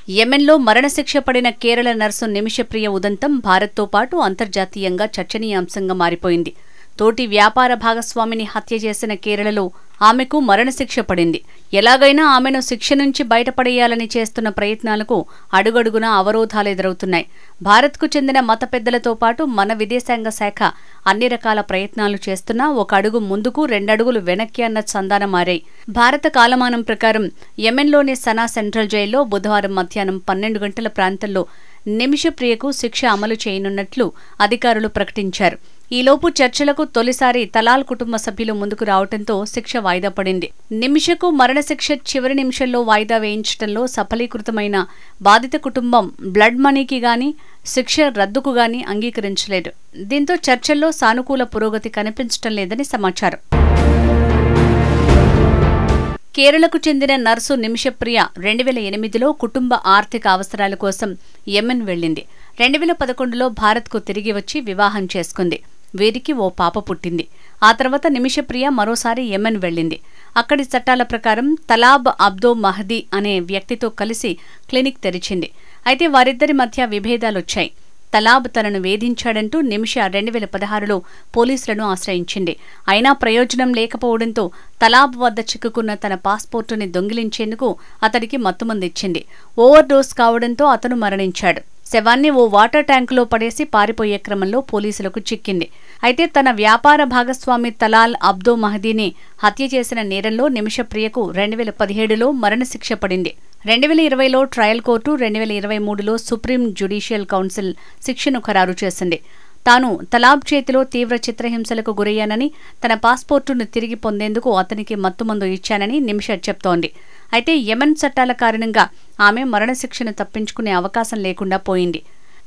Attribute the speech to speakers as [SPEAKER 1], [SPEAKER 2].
[SPEAKER 1] యెమెన్లో మరణశిక్ష పడిన కేరళ నర్సు నిమిషప్రియ ఉదంతం భారత్తో పాటు అంతర్జాతీయంగా చర్చనీయాంశంగా మారిపోయింది. తోటి వ్యాపార భాగస్వామిని హత్య చేసిన కేరళలో ఆమెకు మరణశిక్ష పడింది. ఎలాగైనా ఆమెను శిక్ష నుంచి బయటపడేయాలని చేస్తున్న ప్రయత్నాలకు అడుగడుగునా అవరోధాలెదురవుతున్నాయి. భారత్కు చెందిన మత పెద్దలతో పాటు మన విదేశాంగ శాఖ అన్ని రకాల ప్రయత్నాలు చేస్తున్నా ఒక అడుగు ముందుకు రెండడుగులు వెనక్కి అన్న చందాన మారాయి. భారత కాలమానం ప్రకారం యెమెన్లోని సనా సెంట్రల్ జైల్లో బుధవారం మధ్యాహ్నం 12 గంటల ప్రాంతంలో నిమిషప్రియకు శిక్ష అమలు చేయనున్నట్లు అధికారులు ప్రకటించారు. ఈలోపు చర్చలకు తొలిసారి తలాల్ కుటుంబ సభ్యులు ముందుకు రావడంతో శిక్ష వాయిదా పడింది. నిమిషకు మరణశిక్ష చివరి నిమిషంలో వాయిదా వేయించడంలో సఫలీకృతమైన బాధిత కుటుంబం బ్లడ్ మనీకి గాని శిక్ష రద్దుకు గాని అంగీకరించలేదు. దీంతో చర్చల్లో సానుకూల పురోగతి కనిపించడం లేదని సమాచారం. కేరళకు చెందిన నర్సు నిమిషప్రియ 2008లో కుటుంబ ఆర్థిక అవసరాల కోసం యెమెన్ వెళ్లింది. 2011లో భారత్కు తిరిగి వచ్చి వివాహం చేసుకుంది. వీరికి ఓ పాప పుట్టింది. ఆ తర్వాత నిమిషప్రియ మరోసారి యెమెన్ వెళ్లింది. అక్కడి చట్టాల ప్రకారం తలాబ్ అబ్దో మహదీ అనే వ్యక్తితో కలిసి క్లినిక్ తెరిచింది. అయితే వారిద్దరి మధ్య విభేదాలొచ్చాయి. తలాబ్ తనను వేధించాడంటూ నిమిష 2016లో పోలీసులను ఆశ్రయించింది. అయినా ప్రయోజనం లేకపోవడంతో తలాబ్ వద్ద చిక్కుకున్న తన పాస్పోర్టుని దొంగిలించేందుకు అతడికి మత్తుమందిచ్చింది. ఓవర్ డోస్ కావడంతో అతను మరణించాడు. శవాన్ని ఓ వాటర్ ట్యాంకులో పడేసి పారిపోయే క్రమంలో పోలీసులకు చిక్కింది. అయితే తన వ్యాపార భాగస్వామి తలాల్ అబ్దో మహదీని హత్య చేసిన నేరంలో నిమిషప్రియకు 2017లో మరణశిక్ష పడింది. 2020లో ట్రయల్ కోర్టు, 2023లో సుప్రీం జ్యుడిషియల్ కౌన్సిల్ శిక్షను ఖరారు చేసింది. తాను తలాబ్ చేతిలో తీవ్ర చిత్రహింసలకు గురయ్యానని, తన పాస్పోర్టును తిరిగి పొందేందుకు అతనికి మత్తుమందు ఇచ్చానని నిమిష చెప్తోంది. అయితే యెమెన్ చట్టాల కారణంగా ఆమె మరణశిక్షను తప్పించుకునే అవకాశం లేకుండా పోయింది.